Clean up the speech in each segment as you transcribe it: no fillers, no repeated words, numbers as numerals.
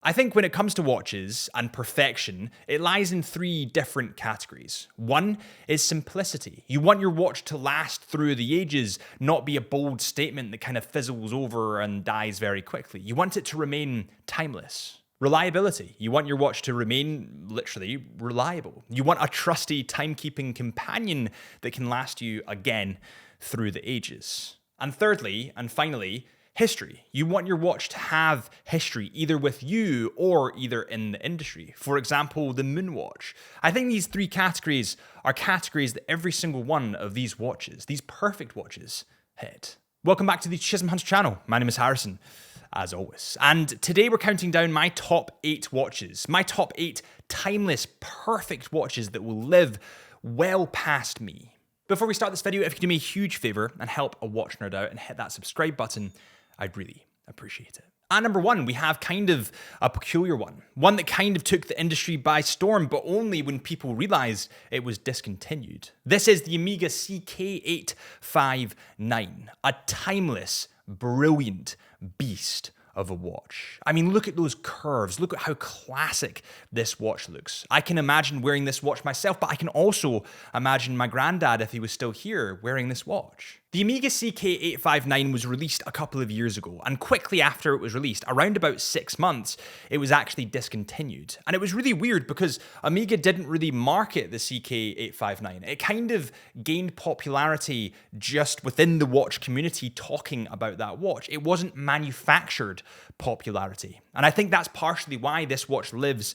I think when it comes to watches and perfection, it lies in three different categories. One is simplicity. You want your watch to last through the ages, not be a bold statement that kind of fizzles over and dies very quickly. You want it to remain timeless. Reliability. You want your watch to remain literally reliable. You want a trusty timekeeping companion that can last you again through the ages. And thirdly, and finally, history. You want your watch to have history either with you or either in the industry. For example, the Moonwatch. I think these three categories are categories that every single one of these watches, these perfect watches, hit. Welcome back to the Chisholm Hunter channel. My name is Harrison, as always. And today we're counting down my top 8 watches, my top 8 timeless, perfect watches that will live well past me. Before we start this video, if you could do me a huge favor and help a watch nerd out and hit that subscribe button, I'd really appreciate it. At number 1, we have kind of a peculiar one that kind of took the industry by storm, but only when people realized it was discontinued. This is the Omega CK859, a timeless, brilliant beast of a watch. I mean, look at those curves. Look at how classic this watch looks. I can imagine wearing this watch myself, but I can also imagine my granddad, if he was still here, wearing this watch. The Omega CK859 was released a couple of years ago, and quickly after it was released, around about 6 months, it was actually discontinued. And it was really weird because Omega didn't really market the CK859. It kind of gained popularity just within the watch community talking about that watch. It wasn't manufactured popularity. And I think that's partially why this watch lives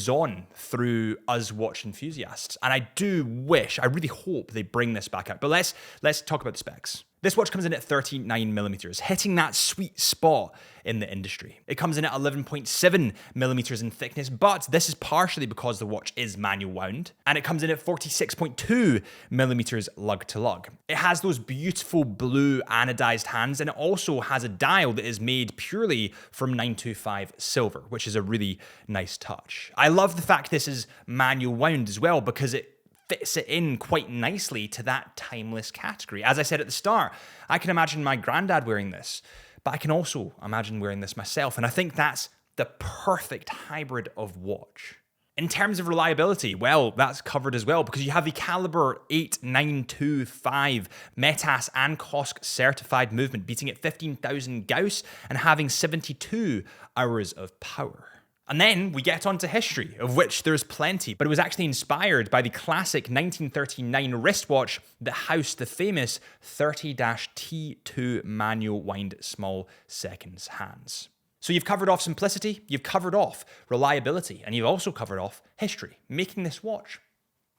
on through us watch enthusiasts. And I do wish, I really hope they bring this back out. But let's talk about the specs. This watch comes in at 39 millimeters, hitting that sweet spot in the industry. It comes in at 11.7 millimeters in thickness, but this is partially because the watch is manual wound, and it comes in at 46.2 millimeters lug to lug. It has those beautiful blue anodized hands, and it also has a dial that is made purely from 925 silver, which is a really nice touch. I love the fact this is manual wound as well because it fits it in quite nicely to that timeless category. As I said at the start, I can imagine my granddad wearing this, but I can also imagine wearing this myself. And I think that's the perfect hybrid of watch. In terms of reliability, well, that's covered as well because you have the caliber 8925 METAS and COSC certified movement, beating at 15,000 Gauss and having 72 hours of power. And then we get onto history, of which there's plenty, but it was actually inspired by the classic 1939 wristwatch that housed the famous 30-T2 manual wind small seconds hands. So you've covered off simplicity, you've covered off reliability, and you've also covered off history, making this watch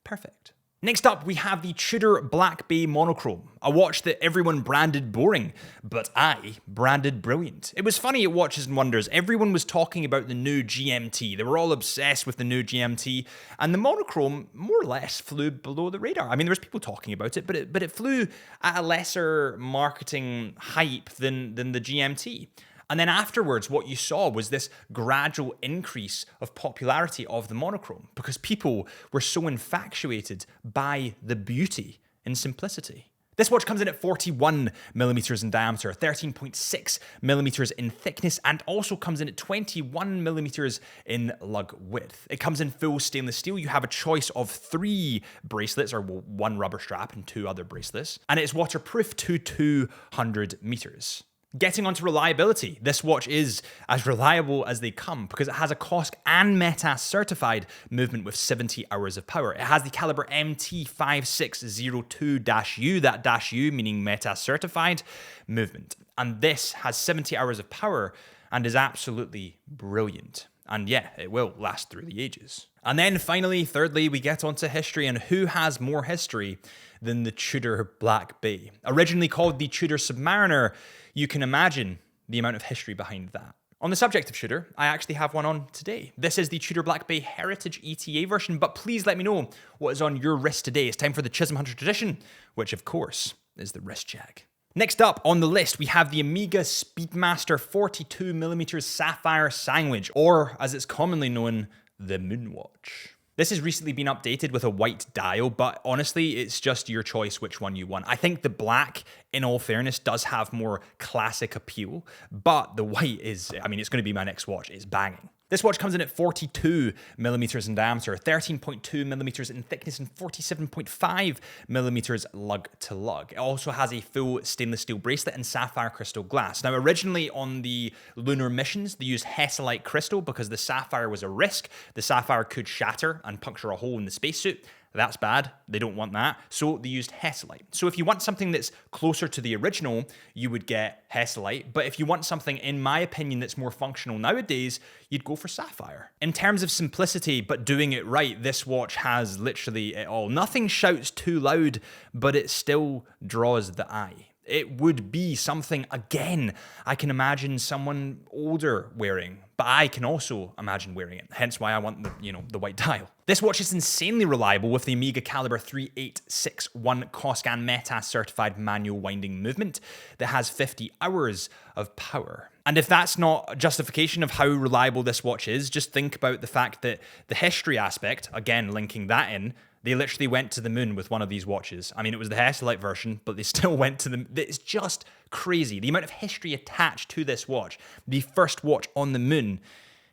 perfect. Next up, we have the Tudor Black Bay Monochrome, a watch that everyone branded boring, but I branded brilliant. It was funny at Watches and Wonders, everyone was talking about the new GMT. They were all obsessed with the new GMT, and the monochrome more or less flew below the radar. I mean, there was people talking about it, but it flew at a lesser marketing hype than the GMT. And then afterwards, what you saw was this gradual increase of popularity of the monochrome because people were so infatuated by the beauty and simplicity. This watch comes in at 41 millimeters in diameter, 13.6 millimeters in thickness, and also comes in at 21 millimeters in lug width. It comes in full stainless steel. You have a choice of 3 bracelets, or 1 rubber strap and 2 other bracelets, and it's waterproof to 200 meters. Getting onto reliability, this watch is as reliable as they come because it has a COSC and METAS certified movement with 70 hours of power. It has the caliber MT5602-U, that -U meaning METAS certified movement. And this has 70 hours of power and is absolutely brilliant. And yeah, it will last through the ages. And then finally, thirdly, we get onto history, and who has more history than the Tudor Black Bay? Originally called the Tudor Submariner, you can imagine the amount of history behind that. On the subject of Tudor, I actually have one on today. This is the Tudor Black Bay Heritage ETA version, but please let me know what is on your wrist today. It's time for the Chisholm Hunter tradition, which of course is the wrist check. Next up on the list, we have the Omega Speedmaster 42mm Sapphire Sandwich, or as it's commonly known, the Moonwatch. This has recently been updated with a white dial, but honestly, it's just your choice which one you want. I think the black, in all fairness, does have more classic appeal, but the white is, I mean, it's going to be my next watch. It's banging. This watch comes in at 42 millimeters in diameter, 13.2 millimeters in thickness, and 47.5 millimeters lug to lug. It also has a full stainless steel bracelet and sapphire crystal glass. Now, originally on the lunar missions, they used Hesalite crystal because the sapphire was a risk. The sapphire could shatter and puncture a hole in the spacesuit. That's bad. They don't want that. So they used Hesalite. So if you want something that's closer to the original, you would get Hesalite. But if you want something, in my opinion, that's more functional nowadays, you'd go for sapphire. In terms of simplicity, but doing it right, this watch has literally it all. Nothing shouts too loud, but it still draws the eye. It would be something, again, I can imagine someone older wearing, but I can also imagine wearing it. Hence why I want the white dial. This watch is insanely reliable with the Omega Caliber 3861 Coscan METAS certified manual winding movement that has 50 hours of power. And if that's not justification of how reliable this watch is, just think about the fact that the history aspect, again, linking that in, they literally went to the moon with one of these watches. I mean, it was the Hesalite version, but they still went to the... It's just crazy. The amount of history attached to this watch, the first watch on the moon,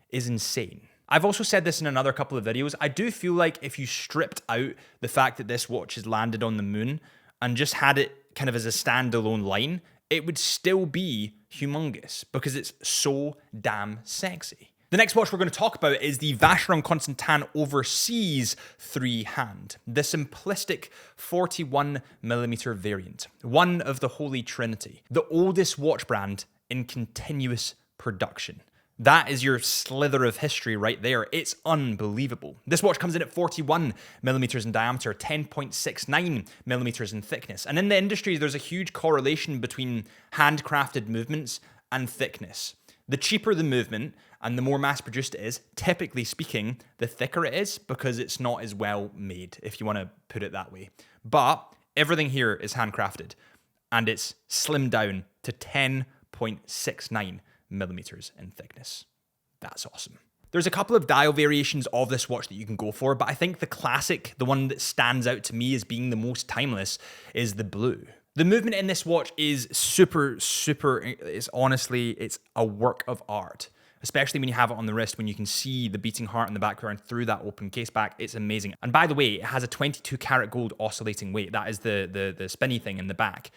is insane. I've also said this in another couple of videos. I do feel like if you stripped out the fact that this watch has landed on the moon and just had it kind of as a standalone line, it would still be humongous because it's so damn sexy. The next watch we're going to talk about is the Vacheron Constantin Overseas 3-hand, the simplistic 41mm variant, one of the Holy Trinity, the oldest watch brand in continuous production. That is your slither of history right there. It's unbelievable. This watch comes in at 41mm in diameter, 10.69mm in thickness. And in the industry, there's a huge correlation between handcrafted movements and thickness. The cheaper the movement and the more mass-produced it is, typically speaking, the thicker it is because it's not as well made, if you want to put it that way. But everything here is handcrafted, and it's slimmed down to 10.69 millimeters in thickness. That's awesome. There's a couple of dial variations of this watch that you can go for, but I think the classic, the one that stands out to me as being the most timeless, is the blue. The movement in this watch is super, it's honestly, it's a work of art. Especially when you have it on the wrist, when you can see the beating heart in the background through that open case back, it's amazing. And by the way, it has a 22 karat gold oscillating weight. That is the spinny thing in the back.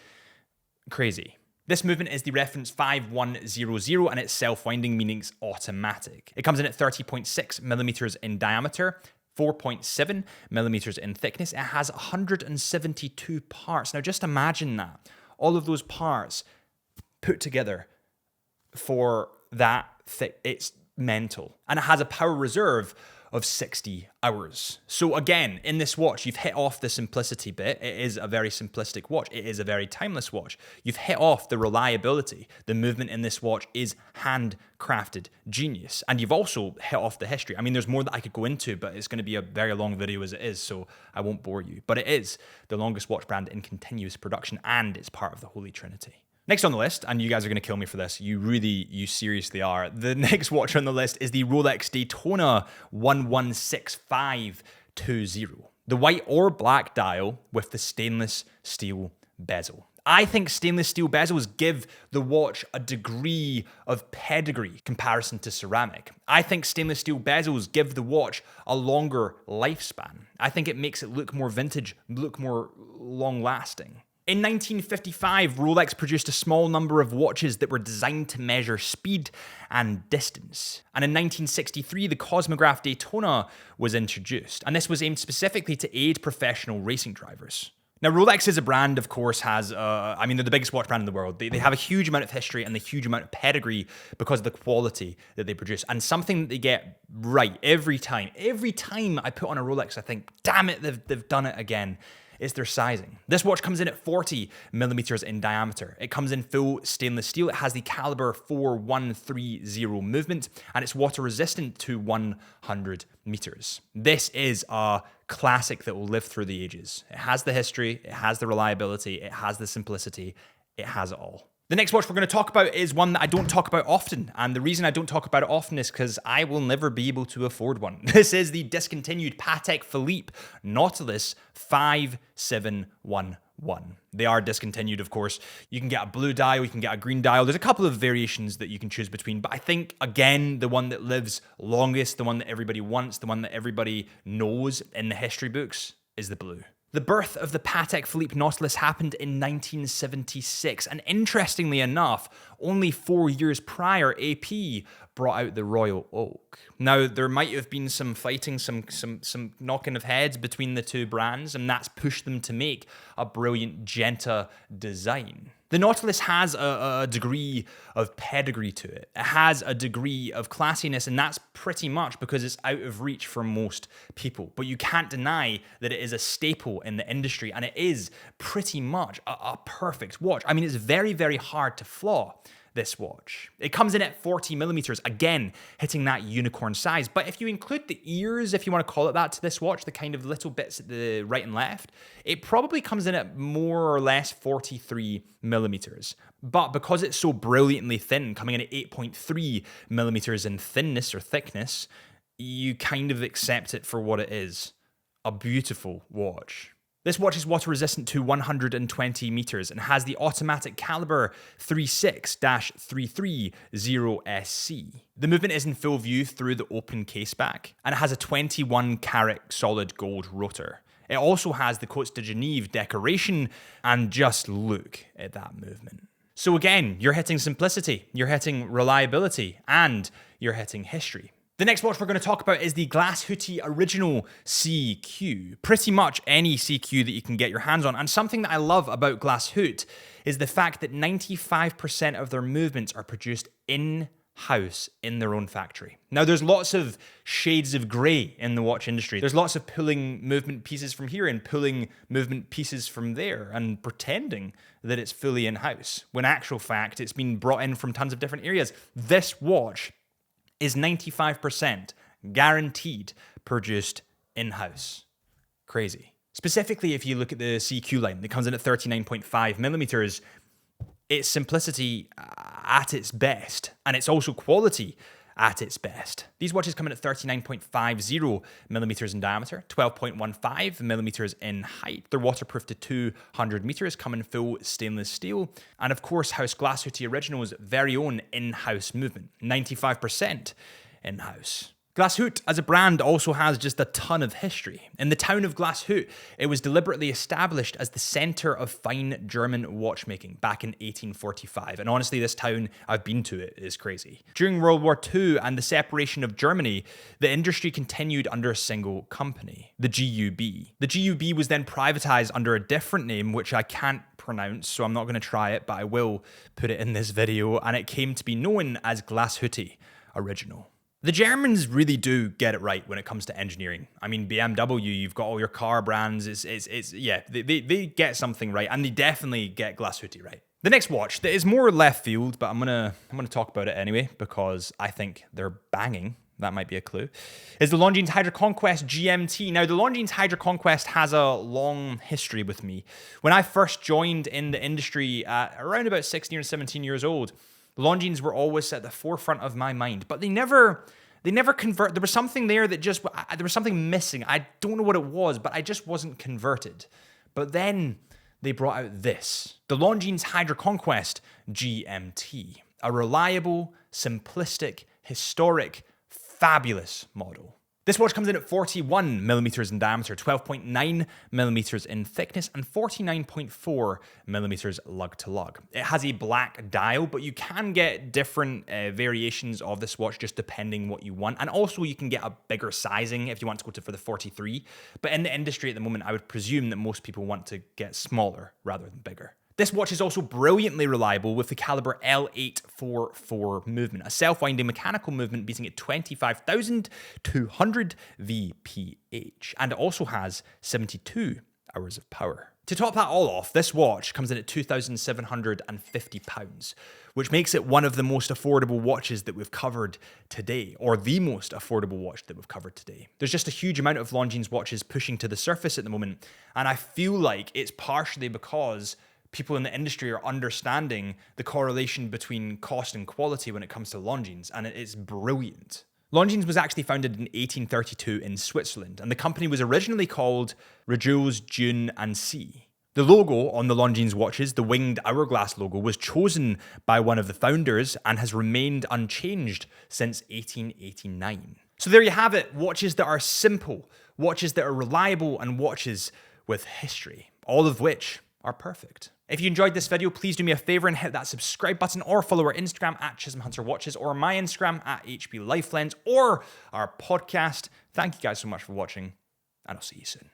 Crazy. This movement is the reference 5100 and it's self-winding, meaning it's automatic. It comes in at 30.6 millimeters in diameter, 4.7 millimeters in thickness. It has 172 parts. Now just imagine that. All of those parts put together for that thick. It's mental. And it has a power reserve of 60 hours. So again, in this watch, you've hit off the simplicity bit. It is a very simplistic watch. It is a very timeless watch. You've hit off the reliability. The movement in this watch is handcrafted genius. And you've also hit off the history. I mean, there's more that I could go into, but it's going to be a very long video as it is, so I won't bore you. But it is the longest watch brand in continuous production, and it's part of the Holy Trinity. Next on the list, and you guys are going to kill me for this, you seriously are. The next watch on the list is the Rolex Daytona 116520. The white or black dial with the stainless steel bezel. I think stainless steel bezels give the watch a degree of pedigree comparison to ceramic. I think stainless steel bezels give the watch a longer lifespan. I think it makes it look more vintage, look more long-lasting. In 1955, Rolex produced a small number of watches that were designed to measure speed and distance. And in 1963, the Cosmograph Daytona was introduced. And this was aimed specifically to aid professional racing drivers. Now, Rolex as a brand, of course, has, they're the biggest watch brand in the world. They have a huge amount of history and a huge amount of pedigree because of the quality that they produce. And something that they get right every time. Every time I put on a Rolex, I think, damn it, they've done it again. Is their sizing. This watch comes in at 40 millimeters in diameter. It comes in full stainless steel. It has the caliber 4130 movement, and it's water resistant to 100 meters. This is a classic that will live through the ages. It has the history, it has the reliability, it has the simplicity, it has it all. The next watch we're going to talk about is one that I don't talk about often, and the reason I don't talk about it often is because I will never be able to afford one. This is the discontinued Patek Philippe Nautilus 5711. one. They are discontinued, of course. You can get a blue dial, you can get a green dial. There's a couple of variations that you can choose between, but I think, again, the one that lives longest, the one that everybody wants, the one that everybody knows in the history books is the blue. The birth of the Patek Philippe Nautilus happened in 1976, and interestingly enough, only 4 years prior, AP brought out the Royal Oak. Now, there might have been some fighting, some knocking of heads between the two brands, and that's pushed them to make a brilliant Genta design. The Nautilus has a degree of pedigree to it. It has a degree of classiness, and that's pretty much because it's out of reach for most people. But you can't deny that it is a staple in the industry, and it is pretty much a perfect watch. I mean, it's very, very hard to flaw this watch. It comes in at 40 millimeters, again, hitting that unicorn size. But if you include the ears, if you want to call it that, to this watch, the kind of little bits at the right and left, it probably comes in at more or less 43 millimeters. But because it's so brilliantly thin, coming in at 8.3 millimeters in thinness or thickness, you kind of accept it for what it is. A beautiful watch. This watch is water resistant to 120 meters and has the automatic caliber 36-330SC. The movement is in full view through the open case back, and it has a 21 karat solid gold rotor. It also has the Côte de Genève decoration, and just look at that movement. So again, you're hitting simplicity, you're hitting reliability, and you're hitting history. The next watch we're going to talk about is the Glashütte Original CQ. Pretty much any CQ that you can get your hands on. And something that I love about Glashütte is the fact that 95% of their movements are produced in-house in their own factory. Now, there's lots of shades of grey in the watch industry. There's lots of pulling movement pieces from here and pulling movement pieces from there and pretending that it's fully in-house, when actual fact, it's been brought in from tons of different areas. This watch is 95% guaranteed produced in-house. Crazy. Specifically, if you look at the CQ line that comes in at 39.5 millimeters, it's simplicity at its best, and it's also quality at its best. These watches come in at 39.50 millimeters in diameter, 12.15 millimeters in height. They're waterproof to 200 meters, come in full stainless steel. And of course, House Glashütte Original's very own in-house movement, 95% in-house. Glashütte as a brand also has just a ton of history. In the town of Glashütte, it was deliberately established as the center of fine German watchmaking back in 1845. And honestly, this town, I've been to it, is crazy. During World War II and the separation of Germany, the industry continued under a single company, the GUB. The GUB was then privatized under a different name, which I can't pronounce, so I'm not going to try it, but I will put it in this video, and it came to be known as Glashütte Original. The Germans really do get it right when it comes to engineering. I mean, BMW, you've got all your car brands. They get something right, and they definitely get Glashütte right. The next watch that is more left field, but I'm gonna talk about it anyway because I think they're banging. That might be a clue. Is the Longines Hydra Conquest GMT. Now, the Longines Hydra Conquest has a long history with me. When I first joined in the industry at around about 16 or 17 years old, Longines were always at the forefront of my mind, but they never convert. There was something there that there was something missing. I don't know what it was, but I just wasn't converted. But then they brought out this, the Longines Hydra Conquest GMT, a reliable, simplistic, historic, fabulous model. This watch comes in at 41 millimeters in diameter, 12.9 millimeters in thickness, and 49.4 millimeters lug to lug. It has a black dial, but you can get different variations of this watch just depending what you want. And also you can get a bigger sizing if you want to go for the 43. But in the industry at the moment, I would presume that most people want to get smaller rather than bigger. This watch is also brilliantly reliable with the caliber L844 movement, a self-winding mechanical movement beating at 25,200 VPH, and it also has 72 hours of power. To top that all off, this watch comes in at £2,750, which makes it one of the most affordable watches that we've covered today, or the most affordable watch that we've covered today. There's just a huge amount of Longines watches pushing to the surface at the moment, and I feel like it's partially because people in the industry are understanding the correlation between cost and quality when it comes to Longines, and it's brilliant. Longines was actually founded in 1832 in Switzerland, and the company was originally called Régulles June and C. The logo on the Longines watches, the winged hourglass logo, was chosen by one of the founders and has remained unchanged since 1889. So there you have it, watches that are simple, watches that are reliable, and watches with history, all of which are perfect. If you enjoyed this video, please do me a favor and hit that subscribe button, or follow our Instagram at Chisholm Hunter Watches, or my Instagram at HB Lifelens, or our podcast. Thank you guys so much for watching, and I'll see you soon.